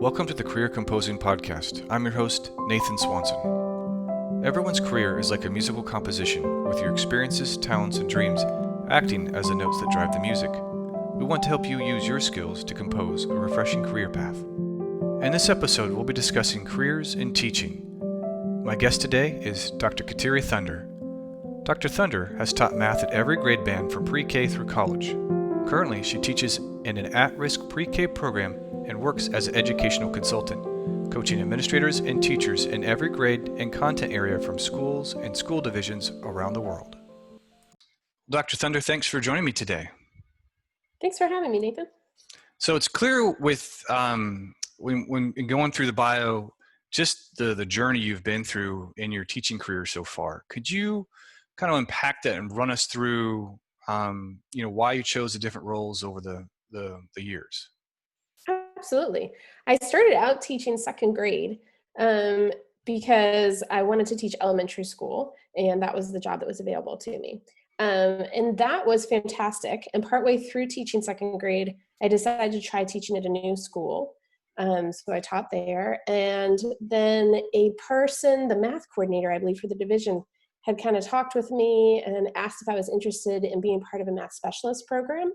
Welcome to the Career Composing Podcast. I'm your host, Nathan Swanson. Everyone's career is like a musical composition, with your experiences, talents, and dreams acting as the notes that drive the music. We want to help you use your skills to compose a refreshing career path. In this episode, we'll be discussing careers in teaching. My guest today is Dr. Kateri Thunder. Dr. Thunder has taught math at every grade band from PreK through college. Currently, she teaches in an at-risk PreK program and works as an educational consultant, coaching administrators and teachers in every grade and content area from schools and school divisions around the world. Dr. Thunder, thanks for joining me today. Thanks for having me, Nathan. So it's clear with when going through the bio, just the journey you've been through in your teaching career so far. Could you kind of unpack that and run us through, why you chose the different roles over the years? Absolutely. I started out teaching second grade because I wanted to teach elementary school, and that was the job that was available to me. And that was fantastic. And partway through teaching second grade, I decided to try teaching at a new school. So I taught there. And then a person, the math coordinator, I believe, for the division, had kind of talked with me and asked if I was interested in being part of a math specialist program.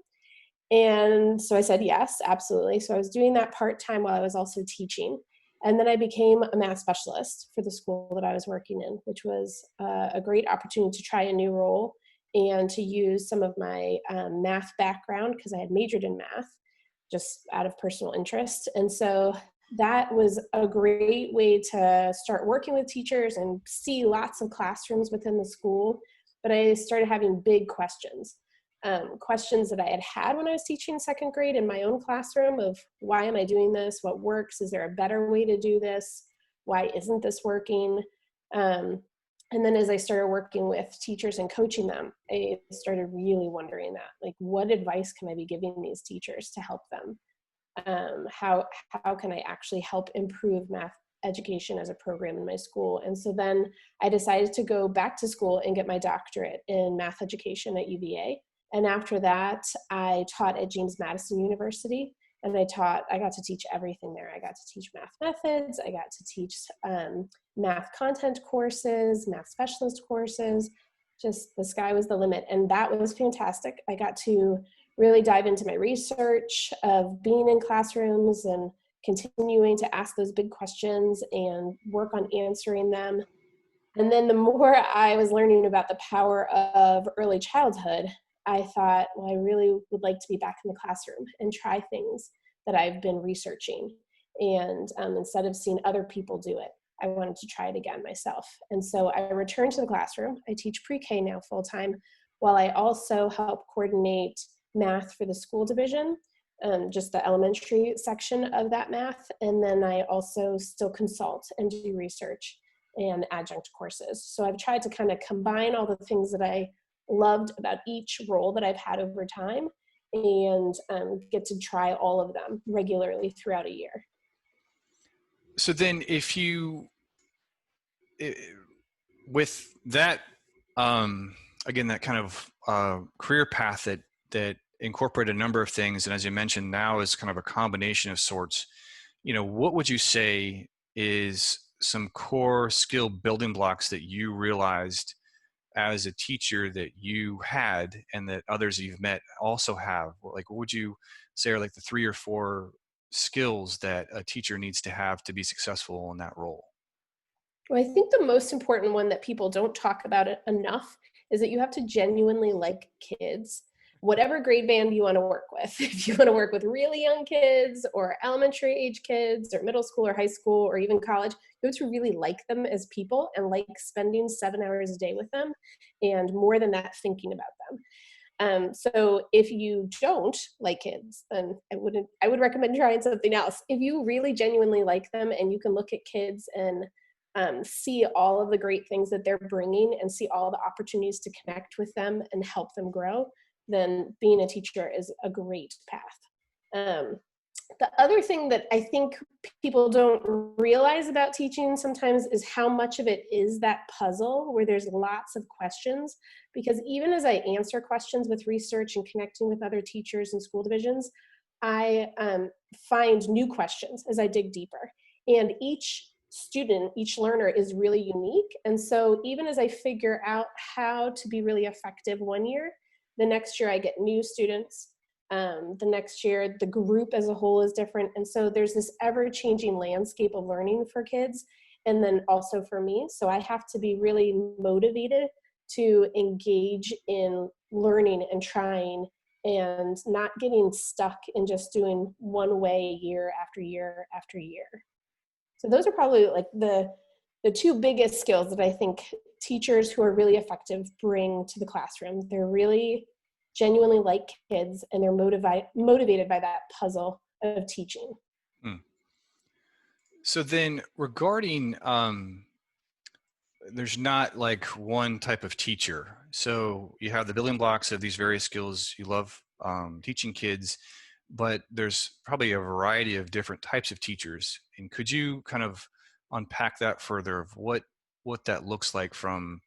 And so I said, yes, absolutely. So I was doing that part-time while I was also teaching. And then I became a math specialist for the school that I was working in, which was a great opportunity to try a new role and to use some of my math background, because I had majored in math just out of personal interest. And so that was a great way to start working with teachers and see lots of classrooms within the school. But I started having big questions. Questions that I had when I was teaching second grade in my own classroom of why am I doing this? What works? Is there a better way to do this? Why isn't this working? And then as I started working with teachers and coaching them, I started really wondering that, like, what advice can I be giving these teachers to help them? How can I actually help improve math education as a program in my school? And so then I decided to go back to school and get my doctorate in math education at UVA. And after that, I taught at James Madison University, and I got to teach everything there. I got to teach math methods, I got to teach math content courses, math specialist courses, just the sky was the limit. And that was fantastic. I got to really dive into my research of being in classrooms and continuing to ask those big questions and work on answering them. And then the more I was learning about the power of early childhood, I thought, well, I really would like to be back in the classroom and try things that I've been researching. And instead of seeing other people do it, I wanted to try it again myself. And so I returned to the classroom. I teach pre-K now full-time, while I also help coordinate math for the school division, just the elementary section of that math. And then I also still consult and do research and adjunct courses. So I've tried to kind of combine all the things that I loved about each role that I've had over time and get to try all of them regularly throughout a year. So then with that, again, that kind of career path that incorporated a number of things, and as you mentioned, now is kind of a combination of sorts, what would you say is some core skill building blocks that you realized as a teacher that you had and that others you've met also have? Like, what would you say are like the 3 or 4 skills that a teacher needs to have to be successful in that role? Well, I think the most important one that people don't talk about it enough is that you have to genuinely like kids, whatever grade band you want to work with. If you want to work with really young kids or elementary age kids or middle school or high school or even college, you have to really like them as people and like spending 7 hours a day with them, and more than that, thinking about them. So if you don't like kids, then I would recommend trying something else. If you really genuinely like them and you can look at kids and see all of the great things that they're bringing and see all the opportunities to connect with them and help them grow, then being a teacher is a great path. The other thing that I think people don't realize about teaching sometimes is how much of it is that puzzle where there's lots of questions, because even as I answer questions with research and connecting with other teachers and school divisions, I find new questions as I dig deeper. And each student, each learner is really unique. And so even as I figure out how to be really effective one year, the next year I get new students. The next year, the group as a whole is different. And so there's this ever-changing landscape of learning for kids, and then also for me. So I have to be really motivated to engage in learning and trying and not getting stuck in just doing one way year after year after year. So those are probably like the two biggest skills that I think teachers who are really effective bring to the classroom. They're really genuinely like kids, and they're motivated by that puzzle of teaching. Hmm. So then regarding, there's not like one type of teacher. So you have the building blocks of these various skills. You love teaching kids, but there's probably a variety of different types of teachers. And could you kind of unpack that further of what that looks like from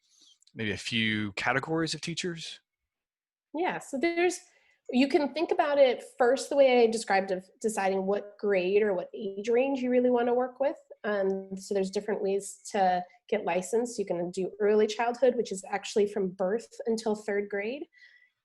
maybe a few categories of teachers? Yeah, so you can think about it first the way I described of deciding what grade or what age range you really want to work with. So there's different ways to get licensed. You can do early childhood, which is actually from birth until third grade.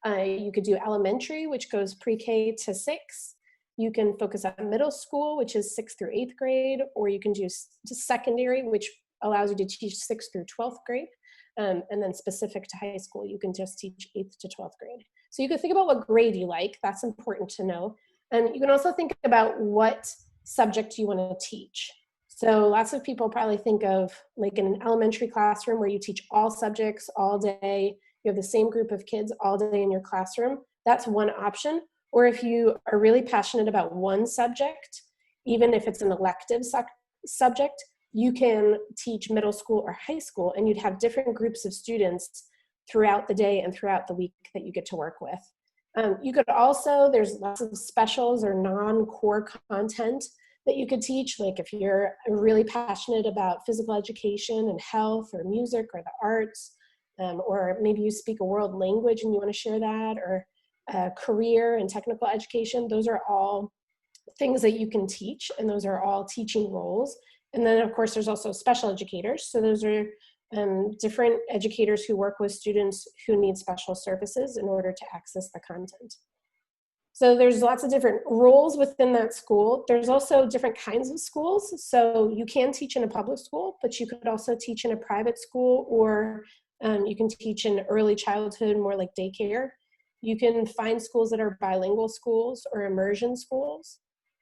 You could do elementary, which goes pre-K to 6. You can focus on middle school, which is 6th through 8th grade, or you can do secondary, which allows you to teach 6th through 12th grade. And then specific to high school, you can just teach 8th to 12th grade. So you can think about what grade you like. That's important to know. And you can also think about what subject you want to teach. So lots of people probably think of like in an elementary classroom where you teach all subjects all day. You have the same group of kids all day in your classroom. That's one option. Or if you are really passionate about one subject, even if it's an elective subject, you can teach middle school or high school, and you'd have different groups of students throughout the day and throughout the week that you get to work with. You could also, there's lots of specials or non-core content that you could teach, like if you're really passionate about physical education and health or music or the arts, or maybe you speak a world language and you want to share that, or career and technical education. Those are all things that you can teach, and those are all teaching roles. And then of course there's also special educators. So those are different educators who work with students who need special services in order to access the content. So there's lots of different roles within that school. There's also different kinds of schools. So you can teach in a public school, but you could also teach in a private school, or you can teach in early childhood, more like daycare. You can find schools that are bilingual schools or immersion schools.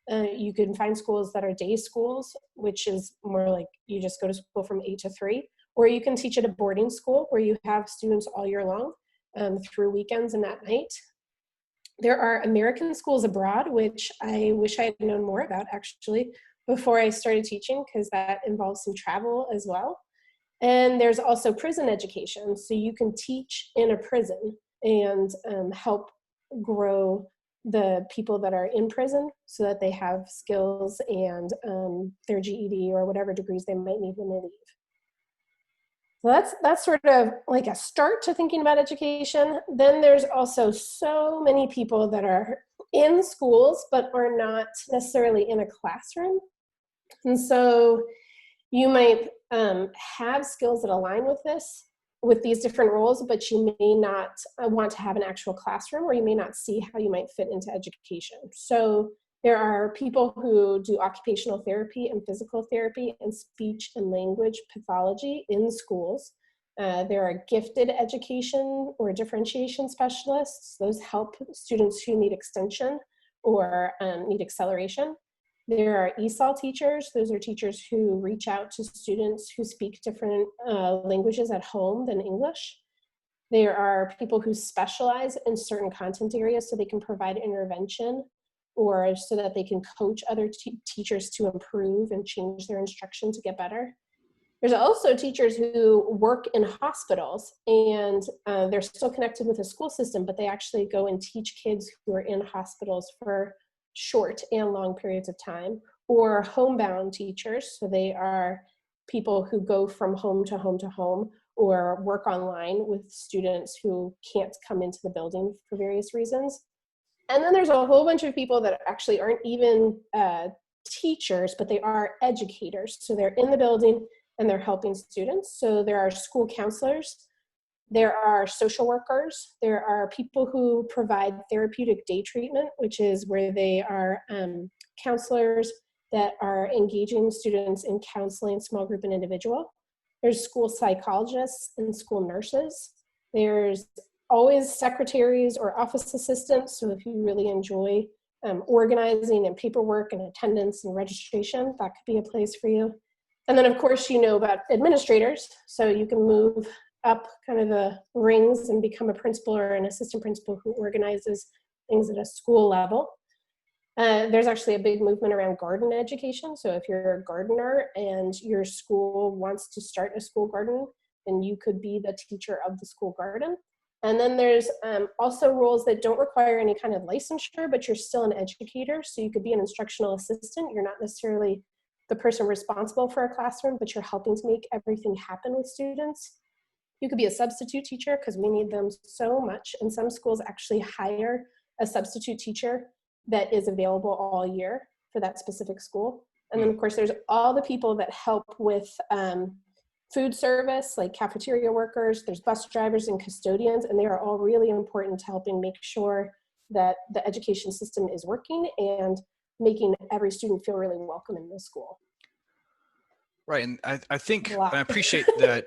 You can find schools that are day schools, which is more like you just go to school from 8 to 3. Or you can teach at a boarding school where you have students all year long through weekends and at night. There are American schools abroad, which I wish I had known more about actually before I started teaching, because that involves some travel as well. And there's also prison education. So you can teach in a prison and help grow the people that are in prison so that they have skills and their GED or whatever degrees they might need when they leave. So that's sort of like a start to thinking about education. Then there's also so many people that are in schools but are not necessarily in a classroom. And so you might have skills that align with these different roles, but you may not want to have an actual classroom, or you may not see how you might fit into education. So there are people who do occupational therapy and physical therapy and speech and language pathology in schools. There are gifted education or differentiation specialists. Those help students who need extension or need acceleration. There are ESOL teachers. Those are teachers who reach out to students who speak different languages at home than English. There are people who specialize in certain content areas so they can provide intervention, or so that they can coach other teachers to improve and change their instruction to get better. There's also teachers who work in hospitals, and they're still connected with the school system, but they actually go and teach kids who are in hospitals for short and long periods of time. Or homebound teachers, so they are people who go from home to home to home, or work online with students who can't come into the building for various reasons. And then there's a whole bunch of people that actually aren't even teachers, but they are educators. So they're in the building and they're helping students. So there are school counselors, there are social workers, there are people who provide therapeutic day treatment, which is where they are counselors that are engaging students in counseling, small group and individual. There's school psychologists and school nurses. There's always secretaries or office assistants. So if you really enjoy organizing and paperwork and attendance and registration, that could be a place for you. And then of course, you know about administrators. So you can move up kind of the rings and become a principal or an assistant principal who organizes things at a school level. There's actually a big movement around garden education. So if you're a gardener and your school wants to start a school garden, then you could be the teacher of the school garden. And then there's also roles that don't require any kind of licensure, but you're still an educator. So you could be an instructional assistant. You're not necessarily the person responsible for a classroom, but you're helping to make everything happen with students. You could be a substitute teacher because we need them so much. And some schools actually hire a substitute teacher that is available all year for that specific school. And then of course there's all the people that help with food service, like cafeteria workers, there's bus drivers and custodians, and they are all really important to helping make sure that the education system is working and making every student feel really welcome in the school. Right. And I think I appreciate that.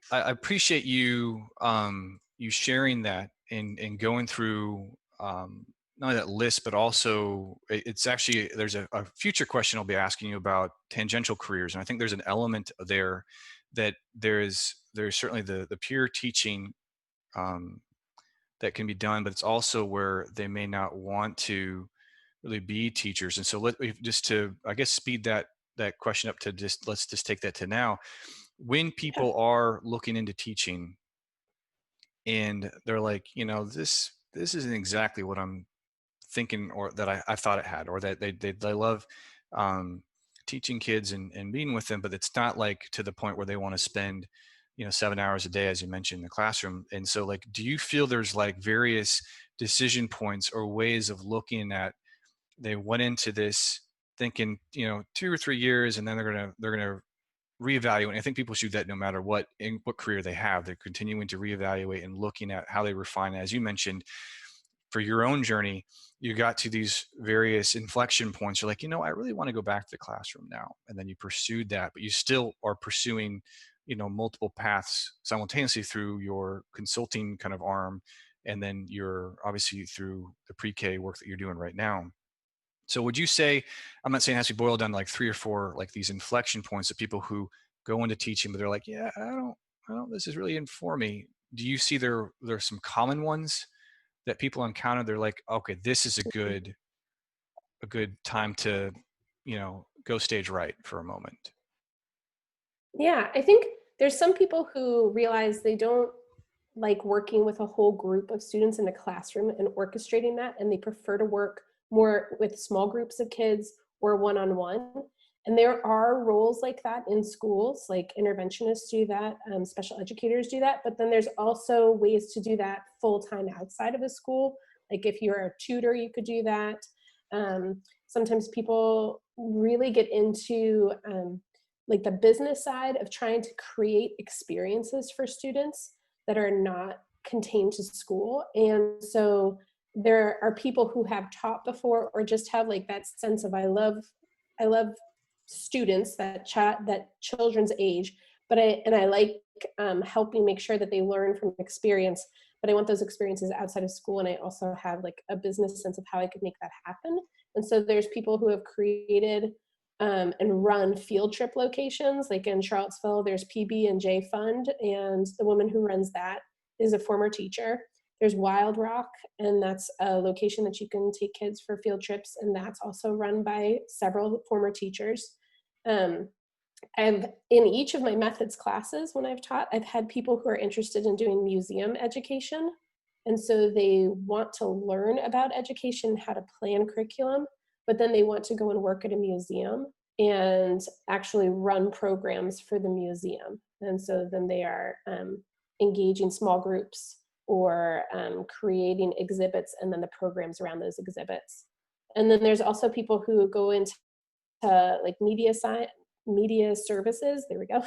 I appreciate you you sharing that and going through not only that list, but also it's actually, there's a future question I'll be asking you about tangential careers. And I think there's an element there that there's certainly the peer teaching that can be done, but it's also where they may not want to really be teachers. And so just to, I guess, speed that question up to let's just take that to now. When people are looking into teaching and they're like, this isn't exactly what I'm thinking or that I thought it had, or that they love teaching kids and being with them, but it's not like to the point where they want to spend 7 hours a day, as you mentioned, in the classroom. And so, like, do you feel there's like various decision points or ways of looking at, they went into this thinking 2 or 3 years, and then they're gonna reevaluate? And I think people should do that no matter what career they have. They're continuing to reevaluate and looking at how they refine. As you mentioned, for your own journey, you got to these various inflection points. You're like, I really want to go back to the classroom now. And then you pursued that, but you still are pursuing, multiple paths simultaneously through your consulting kind of arm. And then you're obviously through the pre-K work that you're doing right now. So would you say, I'm not saying it has to be boiled down to like 3 or 4, like these inflection points of people who go into teaching, but they're like, yeah, I don't, this is really in for me. Do you see there's some common ones that people encounter? They're like, okay, this is a good time to, go stage right for a moment. Yeah, I think there's some people who realize they don't like working with a whole group of students in a classroom and orchestrating that, and they prefer to work more with small groups of kids or one-on-one. And there are roles like that in schools, like interventionists do that, special educators do that, but then there's also ways to do that full-time outside of a school. Like if you're a tutor, you could do that. Sometimes people really get into like the business side of trying to create experiences for students that are not contained to school. And so there are people who have taught before or just have like that sense of I love students that children's age, but I like helping make sure that they learn from experience, but I want those experiences outside of school. And I also have like a business sense of how I could make that happen. And so there's people who have created and run field trip locations. Like in Charlottesville, there's PB&J Fund, and the woman who runs that is a former teacher. There's Wild Rock, and that's a location that you can take kids for field trips, and that's also run by several former teachers. In each of my methods classes, when I've taught, I've had people who are interested in doing museum education. And so they want to learn about education, how to plan curriculum, but then they want to go and work at a museum and actually run programs for the museum. And so then they are engaging small groups or creating exhibits and then the programs around those exhibits. And then there's also people who go into like media science, media services, there we go.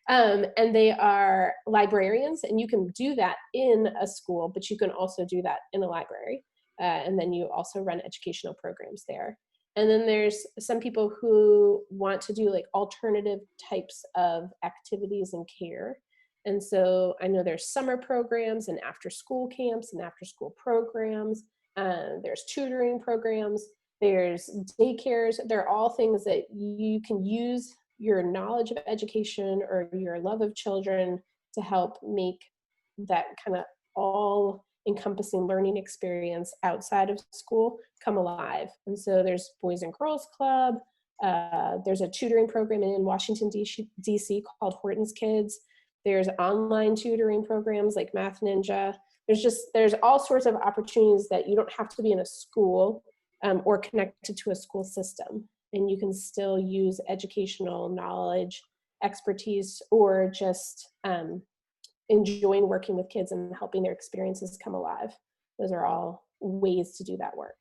And they are librarians, and you can do that in a school, but you can also do that in a library. And then you also run educational programs there. And then there's some people who want to do like alternative types of activities and care. And so I know there's summer programs and after school camps and after school programs. There's tutoring programs. There's daycares. They're all things that you can use your knowledge of education or your love of children to help make that kind of all encompassing learning experience outside of school come alive. And so there's Boys and Girls Club. There's a tutoring program in Washington, D.C. called Horton's Kids. There's online tutoring programs like Math Ninja. There's all sorts of opportunities that you don't have to be in a school or connected to a school system. And you can still use educational knowledge, expertise, or just enjoying working with kids and helping their experiences come alive. Those are all ways to do that work.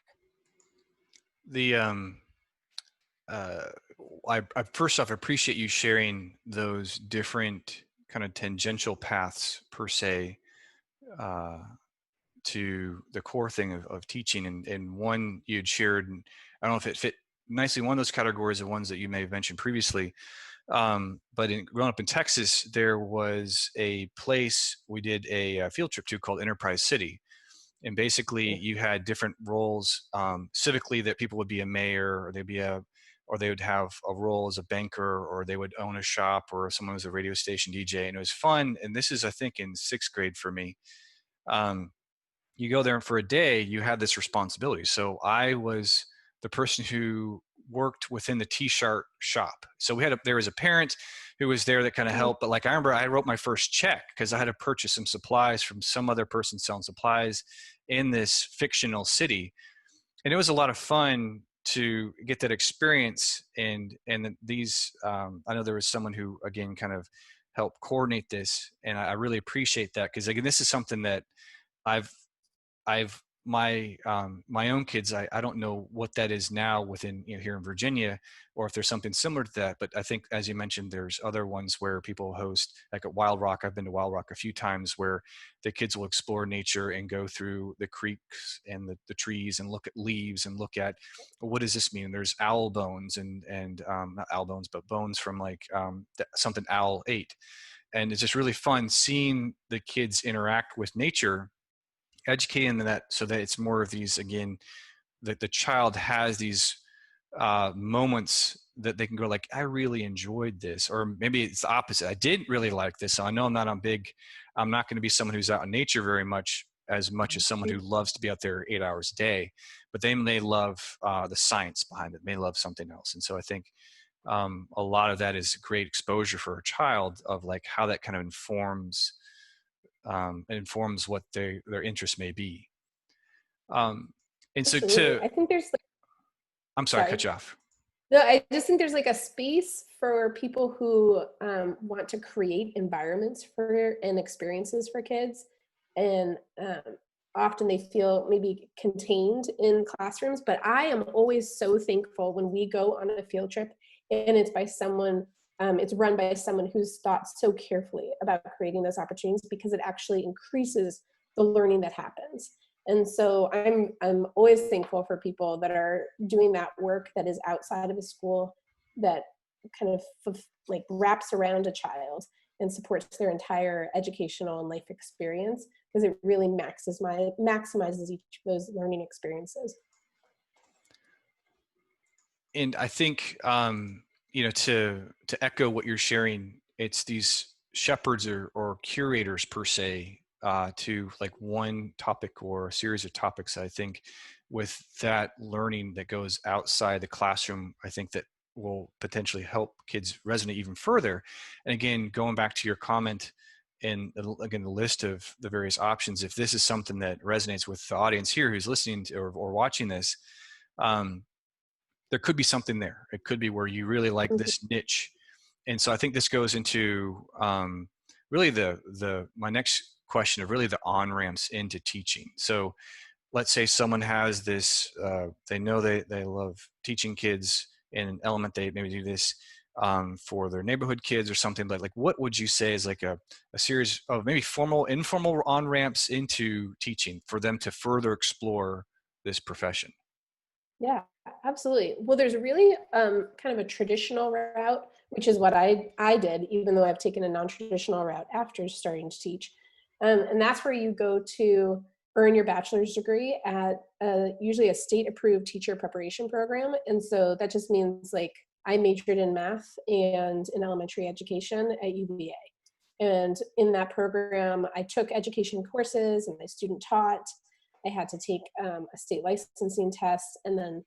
I first off appreciate you sharing those different kind of tangential paths per se to the core thing of teaching. And one you had shared, and I don't know if it fit nicely, one of those categories of ones that you may have mentioned previously. But growing up in Texas, there was a place we did a field trip to called Enterprise City. And basically you had different roles civically, that people would be a mayor, or they would have a role as a banker, or they would own a shop, or someone was a radio station DJ. And it was fun. And this is, I think, in 6th grade for me. You go there and for a day, you had this responsibility. So I was the person who worked within the T-shirt shop. So there was a parent who was there that kind of helped. But like, I remember I wrote my first check because I had to purchase some supplies from some other person selling supplies in this fictional city. And it was a lot of fun to get that experience. And these, I know there was someone who, again, kind of helped coordinate this. And I really appreciate that, because again, this is something that I've my own kids, I don't know what that is now within, here in Virginia, or if there's something similar to that. But I think, as you mentioned, there's other ones where people host, like at Wild Rock. I've been to Wild Rock a few times, where the kids will explore nature and go through the creeks and the trees and look at leaves and look at, what does this mean? There's owl bones and not owl bones, but bones from like something owl ate. And it's just really fun seeing the kids interact with nature, educating that, so that it's more of these, again, that the child has these moments that they can go like, I really enjoyed this. Or maybe it's the opposite, I didn't really like this. So I know I'm not going to be someone who's out in nature very much as someone who loves to be out there 8 hours a day, but they may love the science behind it, may love something else. And so I think a lot of that is great exposure for a child, of like how that kind of informs what their interest may be. And Absolutely. so I think there's I'm sorry, cut you off. No, I just think there's like a space for people who want to create environments and experiences for kids. And often they feel maybe contained in classrooms, but I am always so thankful when we go on a field trip and it's by someone, it's run by someone who's thought so carefully about creating those opportunities, because it actually increases the learning that happens. And so I'm always thankful for people that are doing that work that is outside of a school, that kind of like wraps around a child and supports their entire educational and life experience, because it really maximizes each of those learning experiences. And I think to echo what you're sharing, it's these shepherds or curators per se, to like one topic or a series of topics. I think with that learning that goes outside the classroom, I think that will potentially help kids resonate even further. And again, going back to your comment, and again, the list of the various options, if this is something that resonates with the audience here who's listening to or watching this, there could be something there. It could be where you really like this niche. And so I think this goes into really my next question of really the on-ramps into teaching. So let's say someone has this, they know they love teaching kids in an element, they maybe do this for their neighborhood kids or something, like what would you say is like a series of maybe formal, informal on-ramps into teaching for them to further explore this profession? Yeah, absolutely. Well, there's really kind of a traditional route, which is what I did, even though I've taken a non-traditional route after starting to teach. And that's where you go to earn your bachelor's degree at usually a state-approved teacher preparation program. And so that just means like I majored in math and in elementary education at UVA. And in that program, I took education courses and my student taught. I had to take a state licensing test, and then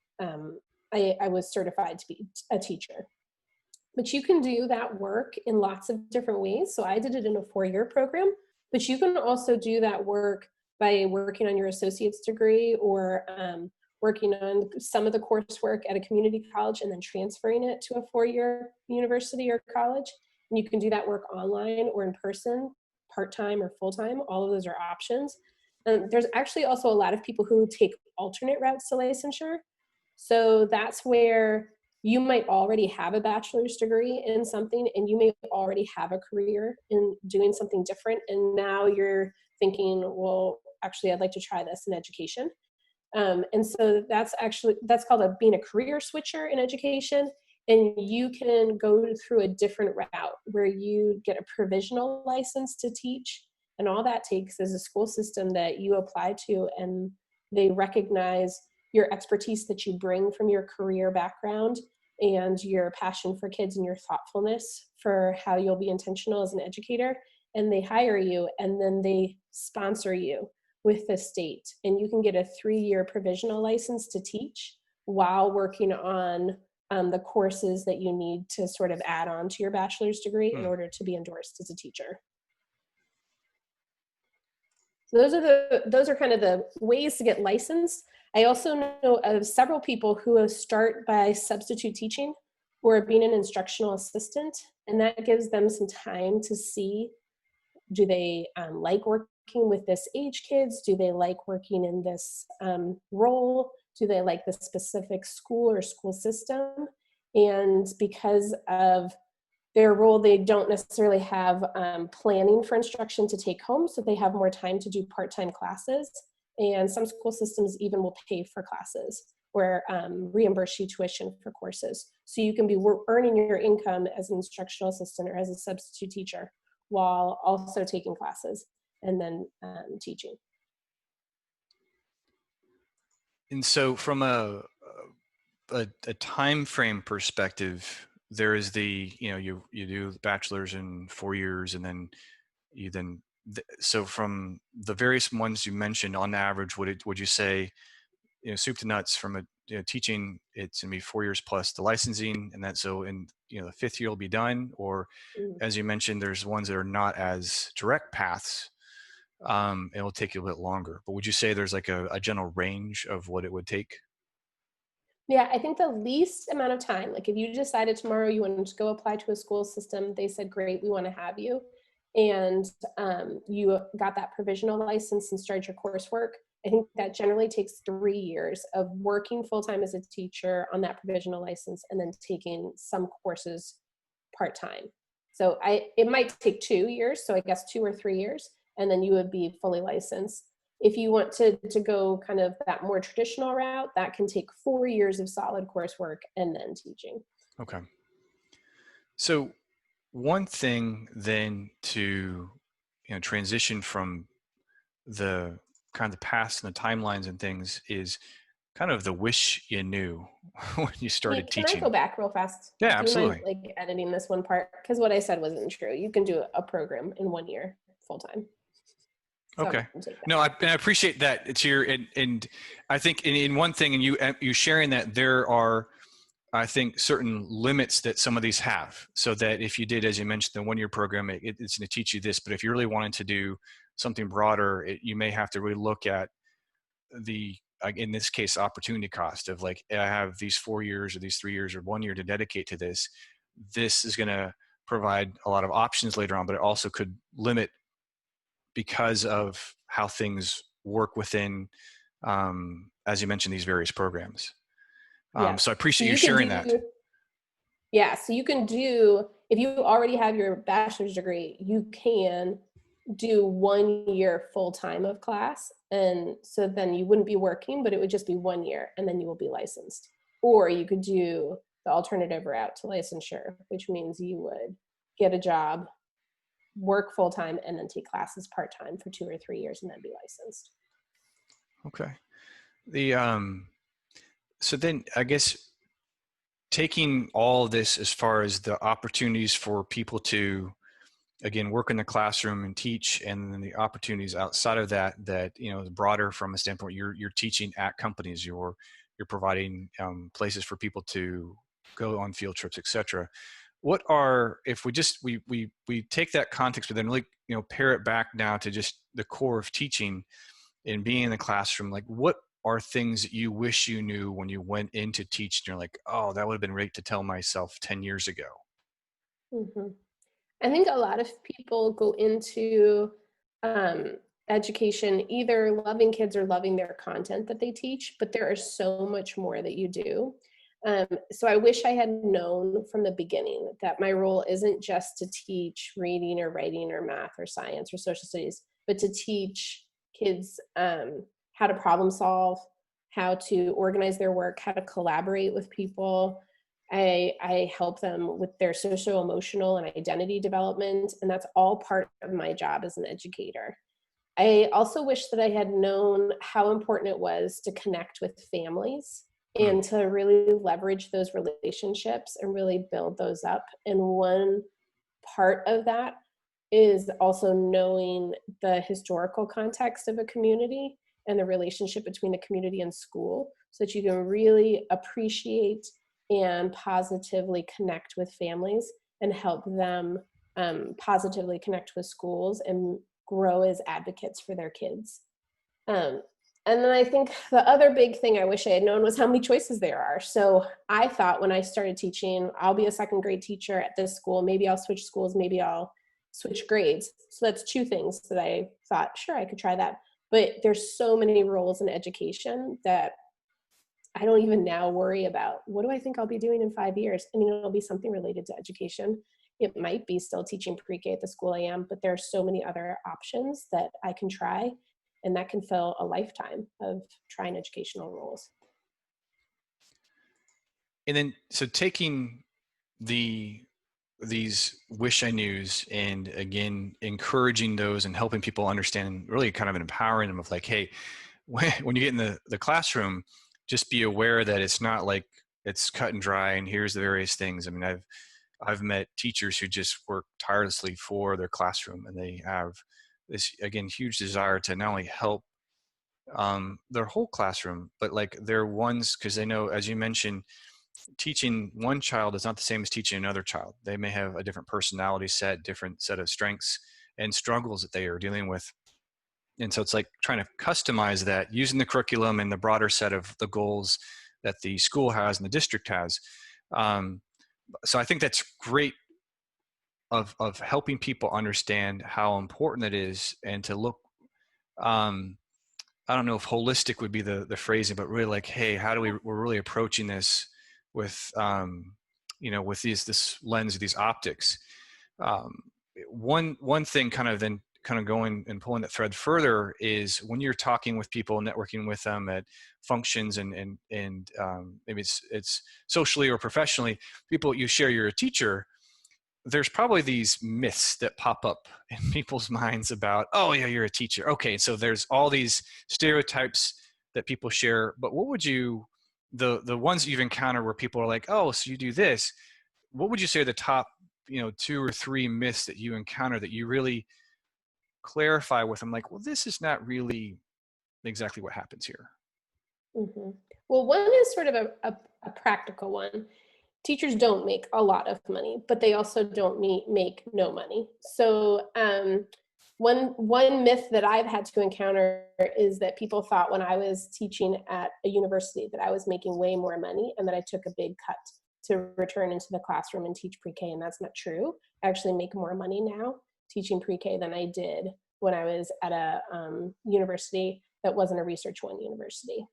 I was certified to be a teacher. But you can do that work in lots of different ways. So I did it in a 4-year program, but you can also do that work by working on your associate's degree or working on some of the coursework at a community college and then transferring it to a 4-year university or college. And you can do that work online or in person, part-time or full-time. All of those are options. There's actually also a lot of people who take alternate routes to licensure. So that's where you might already have a bachelor's degree in something and you may already have a career in doing something different. And now you're thinking, well, actually, I'd like to try this in education. And so that's called being a career switcher in education. And you can go through a different route where you get a provisional license to teach. And all that takes is a school system that you apply to, and they recognize your expertise that you bring from your career background and your passion for kids and your thoughtfulness for how you'll be intentional as an educator. And they hire you, and then they sponsor you with the state. And you can get a 3-year provisional license to teach while working on the courses that you need to sort of add on to your bachelor's degree in order to be endorsed as a teacher. So those are kind of the ways to get licensed. I also know of several people who start by substitute teaching or being an instructional assistant, and that gives them some time to see, do they like working with this age kids? Do they like working in this role? Do they like the specific school or school system? And because of their role, they don't necessarily have planning for instruction to take home, so they have more time to do part-time classes. And some school systems even will pay for classes or reimburse you tuition for courses. So you can be earning your income as an instructional assistant or as a substitute teacher while also taking classes and then teaching. And so from a time frame perspective, there is the, you do the bachelor's in 4 years, and then so from the various ones you mentioned, on average, would you say, soup to nuts, from a teaching, it's gonna be 4 years plus the licensing, and that, so in the 5th year will be done? Or as you mentioned, there's ones that are not as direct paths, it'll take you a bit longer. But would you say there's like a general range of what it would take? Yeah, I think the least amount of time, like if you decided tomorrow you wanted to go apply to a school system, they said, great, we want to have you. And you got that provisional license and started your coursework. I think that generally takes 3 years of working full-time as a teacher on that provisional license and then taking some courses part-time. So it might take 2 years, so I guess 2 or 3 years, and then you would be fully licensed. If you want to go kind of that more traditional route, that can take 4 years of solid coursework and then teaching. Okay. So one thing then to transition from the kind of the past and the timelines and things is kind of the wish you knew when you started Can I go teaching. back real fast? Yeah, Do you mind absolutely. like editing this one part? Because what I said wasn't true. You can do a program in 1 year full time. So I'm Okay. gonna take that No, I back. appreciate that. It's your, and I think in one thing, and you sharing that there are, I think, certain limits that some of these have. So that if you did, as you mentioned, the 1 year program, it's going to teach you this. But if you really wanted to do something broader, you may have to really look at the, in this case, opportunity cost of like, I have these 4 years or these 3 years or 1 year to dedicate to this. This is going to provide a lot of options later on, but it also could limit because of how things work within, as you mentioned, these various programs. Yes. So I So appreciate you you can sharing that. do, yeah, so you can do, if you already have your bachelor's degree, you can do 1 year full-time of class. And so then you wouldn't be working, but it would just be 1 year and then you will be licensed. Or you could do the alternative route to licensure, which means you would get a job, work full-time, and then take classes part-time for 2 or 3 years and then be licensed. Okay. The so then I guess taking all of this as far as the opportunities for people to again work in the classroom and teach, and then the opportunities outside of that is broader from a standpoint. You're teaching at companies, you're providing places for people to go on field trips, etc. What are, if we just we take that context but then really pair it back now to just the core of teaching and being in the classroom, like what are things that you wish you knew when you went into teaching? You're like, oh, that would have been great to tell myself 10 years ago. Mm-hmm. I think a lot of people go into um, education either loving kids or loving their content that they teach, but there is so much more that you do. So I wish I had known from the beginning that my role isn't just to teach reading or writing or math or science or social studies, but to teach kids how to problem solve, how to organize their work, how to collaborate with people. I help them with their social, emotional, and identity development, and that's all part of my job as an educator. I also wish that I had known how important it was to connect with families Hmm. and to really leverage those relationships and really build those up. And one part of that is also knowing the historical context of a community and the relationship between the community and school so that you can really appreciate and positively connect with families and help them positively connect with schools and grow as advocates for their kids. Um, and then I think the other big thing I wish I had known was how many choices there are. So I thought when I started teaching, I'll be a second grade teacher at this school. Maybe I'll switch schools. Maybe I'll switch grades. So that's two things that I thought, sure, I could try that. But there's so many roles in education that I don't even now worry about what do I think I'll be doing in 5 years. I mean, it'll be something related to education. It might be still teaching pre-K at the school I am, but there are so many other options that I can try, and that can fill a lifetime of trying educational roles. And then, so taking these wish I knews and again encouraging those and helping people understand, and really kind of empowering them of like, hey, when you get in the classroom, just be aware that it's not like it's cut and dry and here's the various things. I mean, I've met teachers who just work tirelessly for their classroom, and they have this again huge desire to not only help their whole classroom, but like their ones, because they know, as you mentioned, teaching one child is not the same as teaching another child. They may have a different personality set, different set of strengths and struggles that they are dealing with. And so it's like trying to customize that using the curriculum and the broader set of the goals that the school has and the district has. So I think that's great of helping people understand how important it is, and to look, I don't know if holistic would be the phrasing, but really like, hey, how do we're really approaching this with, with this lens, these optics. Um, one thing kind of going and pulling that thread further is when you're talking with people, networking with them at functions and maybe it's socially or professionally, people you share you're a teacher, there's probably these myths that pop up in people's minds about, oh yeah, you're a teacher. Okay, so there's all these stereotypes that people share, but what would you, the ones you've encountered where people are like, oh, so you do this, what would you say are the top, 2 or 3 myths that you encounter that you really clarify with them, like, well, this is not really exactly what happens here? Mm-hmm. Well, one is sort of a practical one. Teachers don't make a lot of money, but they also don't make no money. So one myth that I've had to encounter is that people thought when I was teaching at a university that I was making way more money and that I took a big cut to return into the classroom and teach pre-K, and that's not true. I actually make more money now teaching pre-K than I did when I was at a university that wasn't a Research One university.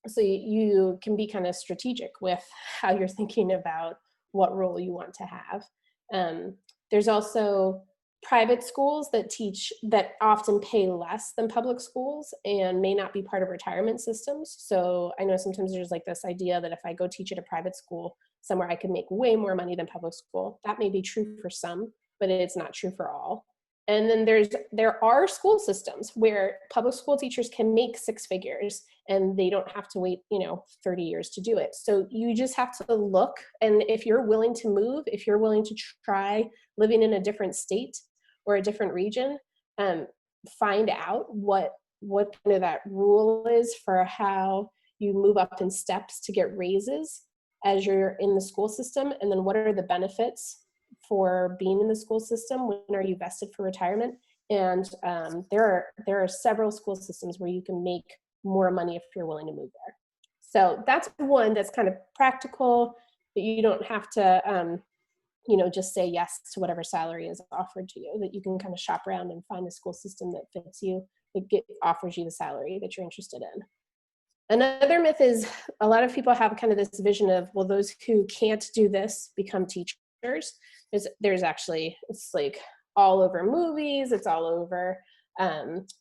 So you can be kind of strategic with how you're thinking about what role you want to have. There's also private schools that often pay less than public schools and may not be part of retirement systems. So I know sometimes there's like this idea that if I go teach at a private school somewhere, I could make way more money than public school. That may be true for some, but it's not true for all. And then there are school systems where public school teachers can make six figures and they don't have to wait, 30 years to do it. So you just have to look, and if you're willing to move, if you're willing to try living in a different state or a different region, find out what kind of that rule is for how you move up in steps to get raises as you're in the school system, and then what are the benefits for being in the school system, when are you vested for retirement. And there are several school systems where you can make more money if you're willing to move there. So that's one that's kind of practical, that you don't have to just say yes to whatever salary is offered to you, that you can kind of shop around and find a school system that fits you, that offers you the salary that you're interested in. Another myth is a lot of people have kind of this vision of, well, those who can't do this become teachers. There's actually, it's like all over movies, it's all over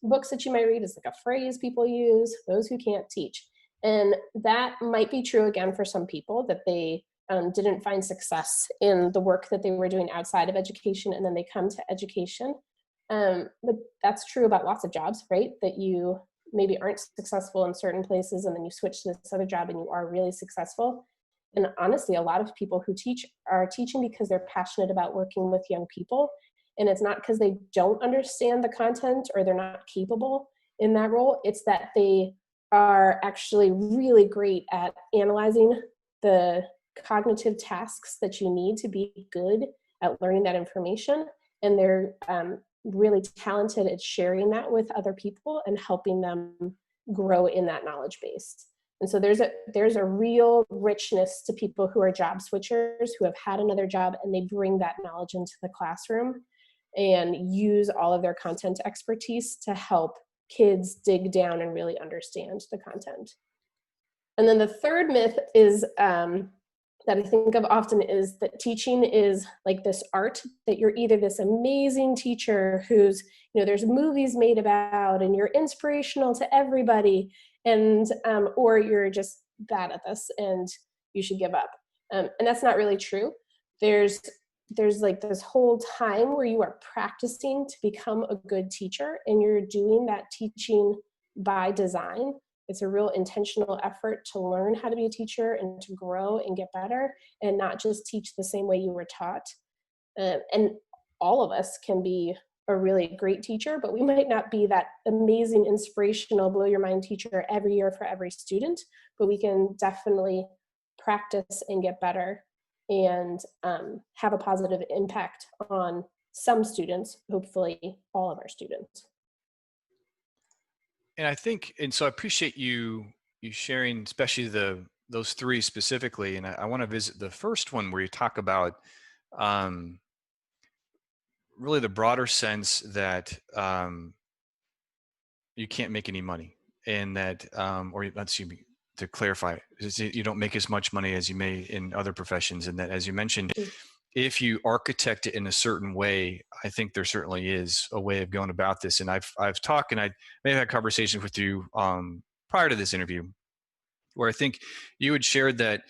books that you might read. It's like a phrase people use, those who can't teach. And that might be true again for some people, that they didn't find success in the work that they were doing outside of education, and then they come to education. But that's true about lots of jobs, right? That you maybe aren't successful in certain places and then you switch to this other job and you are really successful. And honestly, a lot of people who teach are teaching because they're passionate about working with young people. And it's not because they don't understand the content or they're not capable in that role. It's that they are actually really great at analyzing the cognitive tasks that you need to be good at learning that information. And they're really talented at sharing that with other people and helping them grow in that knowledge base. And so there's a real richness to people who are job switchers, who have had another job, and they bring that knowledge into the classroom and use all of their content expertise to help kids dig down and really understand the content. And then the third myth is that I think of often is that teaching is like this art, that you're either this amazing teacher who's, there's movies made about and you're inspirational to everybody, and or you're just bad at this and you should give up. And that's not really true. There's like this whole time where you are practicing to become a good teacher, and you're doing that teaching by design. It's a real intentional effort to learn how to be a teacher and to grow and get better, and not just teach the same way you were taught. And all of us can be a really great teacher, but we might not be that amazing, inspirational, blow your mind teacher every year for every student, but we can definitely practice and get better and have a positive impact on some students, hopefully all of our students. And I think, and so I appreciate you sharing, especially those three specifically. And I want to visit the first one where you talk about really the broader sense that you can't make any money, and that, or let's see, to clarify, you don't make as much money as you may in other professions, and that, as you mentioned, if you architect it in a certain way, I think there certainly is a way of going about this. And I've talked, and I may have had conversations with you prior to this interview, where I think you had shared that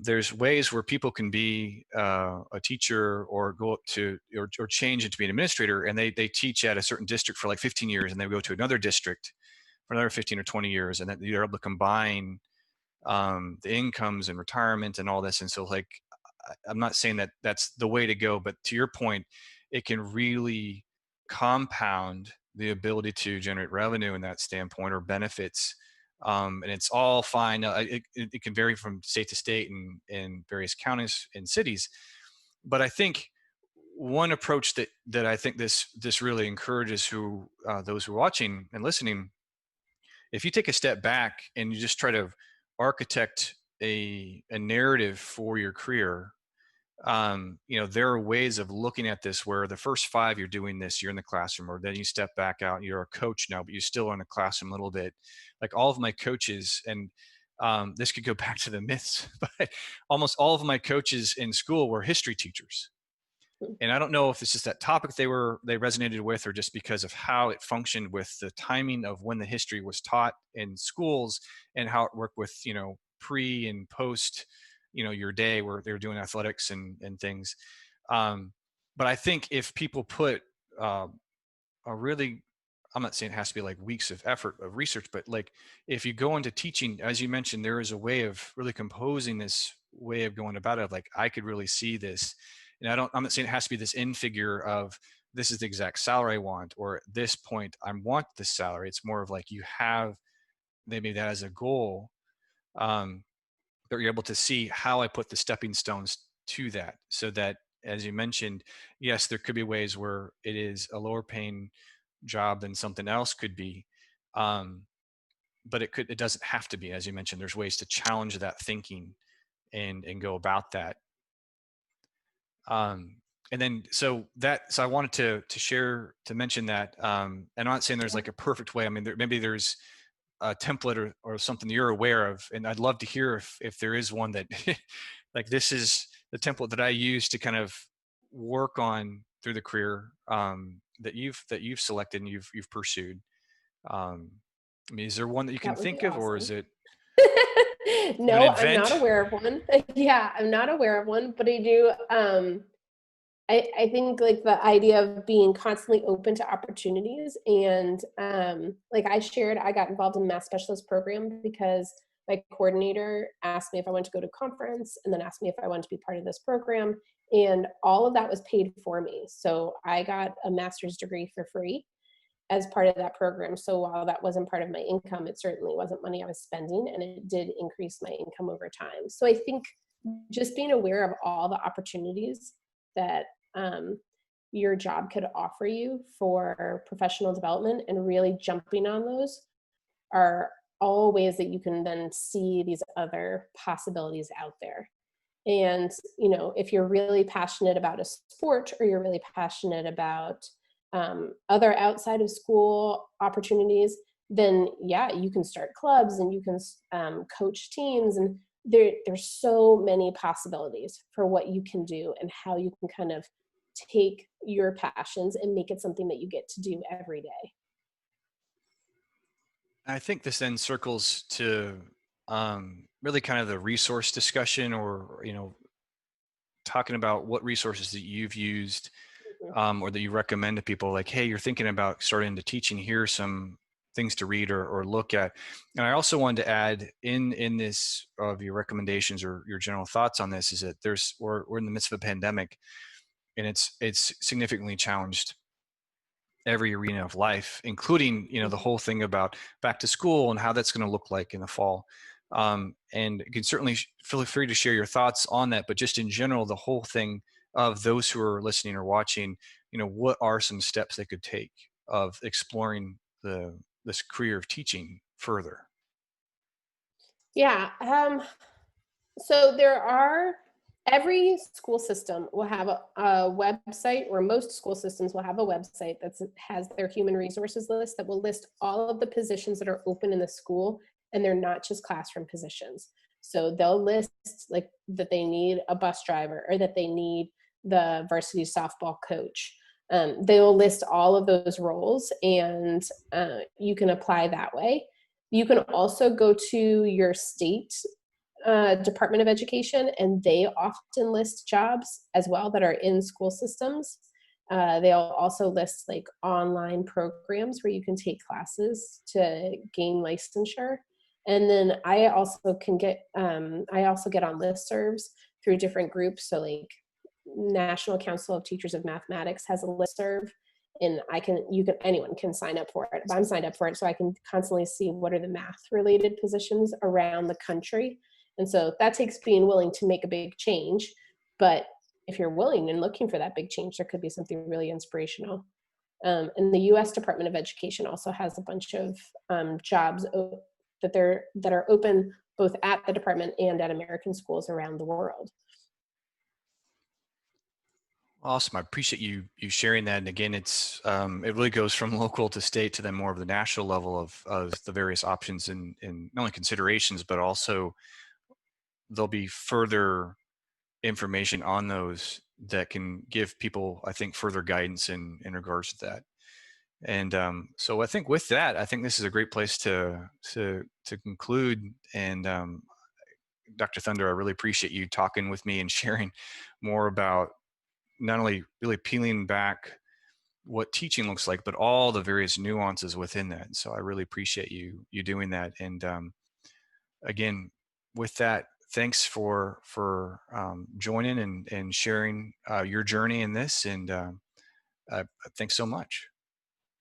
there's ways where people can be a teacher or go up to or change into be an administrator, and they teach at a certain district for like 15 years, and they go to another district for another 15 or 20 years, and then you're able to combine the incomes and retirement and all this. And so, like, I'm not saying that that's the way to go, but to your point, it can really compound the ability to generate revenue in that standpoint, or benefits. And it's all fine. It can vary from state to state and in various counties and cities. But I think one approach that I think this really encourages those who are watching and listening, if you take a step back and you just try to architect a narrative for your career, there are ways of looking at this where the first 5 you're doing this, you're in the classroom, or then you step back out, you're a coach now, but you're still in the classroom a little bit. Like all of my coaches, and this could go back to the myths, but almost all of my coaches in school were history teachers. And I don't know if it's just that topic they resonated with, or just because of how it functioned with the timing of when the history was taught in schools, and how it worked with, pre and post, your day where they were doing athletics and things. Um, but I think if people put uh, a really, I'm not saying it has to be like weeks of effort of research, but like if you go into teaching, as you mentioned, there is a way of really composing this way of going about it. Like I could really see this, and I'm not saying it has to be this end figure of this is the exact salary I want, or at this point I want this salary. It's more of like you have maybe that as a goal, um, that you're able to see how I put the stepping stones to that, so that, as you mentioned, yes, there could be ways where it is a lower paying job than something else could be, um, but it doesn't have to be. As you mentioned, there's ways to challenge that thinking and go about that. um, and then so I wanted to share, to mention that, and I'm not saying there's like a perfect way. I mean, maybe there's a template or something you're aware of, and I'd love to hear if there is one that like this is the template that I use to kind of work on through the career, that you've selected and you've pursued. um, I mean, is there one that you can That would be think of, or is awesome. it you can No, I'm not invent? aware of one. Yeah, I'm not aware of one, but I do. I think like the idea of being constantly open to opportunities, and like I shared, I got involved in the math specialist program because my coordinator asked me if I wanted to go to a conference, and then asked me if I wanted to be part of this program, and all of that was paid for me. So I got a master's degree for free as part of that program. So while that wasn't part of my income, it certainly wasn't money I was spending, and it did increase my income over time. So I think just being aware of all the opportunities that um, your job could offer you for professional development, and really jumping on those, are all ways that you can then see these other possibilities out there. And if you're really passionate about a sport, or you're really passionate about other outside of school opportunities, then yeah, you can start clubs, and you can coach teams, and there's so many possibilities for what you can do, and how you can kind of take your passions and make it something that you get to do every day. I think this then circles to really kind of the resource discussion, or talking about what resources that you've used, Mhm. or that you recommend to people, like, hey, you're thinking about starting into teaching, here are some things to read or look at. And I also wanted to add in this of your recommendations or your general thoughts on this, is that we're in the midst of a pandemic, and it's significantly challenged every arena of life, including the Mhm. whole thing about back to school and how that's going to look like in the fall. And you can certainly feel free to share your thoughts on that, but just in general, the whole thing of those who are listening or watching, what are some steps they could take of exploring this career of teaching further? Yeah. So every school system will have a website, or most school systems will have a website that has their human resources list, that will list all of the positions that are open in the school, and they're not just classroom positions. So they'll list like that they need a bus driver, or that they need the varsity softball coach. They will list all of those roles, and you can apply that way. You can also go to your state Department of Education, and they often list jobs as well that are in school systems. They'll also list like online programs where you can take classes to gain licensure. And then I also get on listservs through different groups. So like National Council of Teachers of Mathematics has a listserv, and anyone can sign up for it. But I'm signed up for it, so I can constantly see what are the math related positions around the country. And so that takes being willing to make a big change. But if you're willing and looking for that big change, there could be something really inspirational. And the U.S. Department of Education also has a bunch of jobs that are open both at the department and at American schools around the world. Awesome. I appreciate you sharing that. And again, it really goes from local to state to then more of the national level of the various options and not only considerations, but also there'll be further information on those that can give people, I think, further guidance in regards to that. And so I think with that, I think this is a great place to conclude. And Dr. Thunder, I really appreciate you talking with me and sharing more about not only really peeling back what teaching looks like, but all the various nuances within that. So I really appreciate you doing that. And again, with that, thanks for joining and sharing your journey in this. And thanks so much.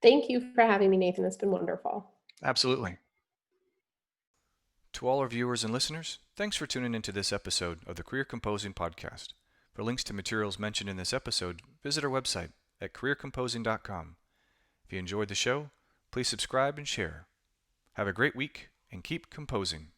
Thank you for having me, Nathan. It's been wonderful. Absolutely. To all our viewers and listeners, thanks for tuning into this episode of the Career Composing Podcast. For links to materials mentioned in this episode, visit our website at careercomposing.com. If you enjoyed the show, please subscribe and share. Have a great week and keep composing.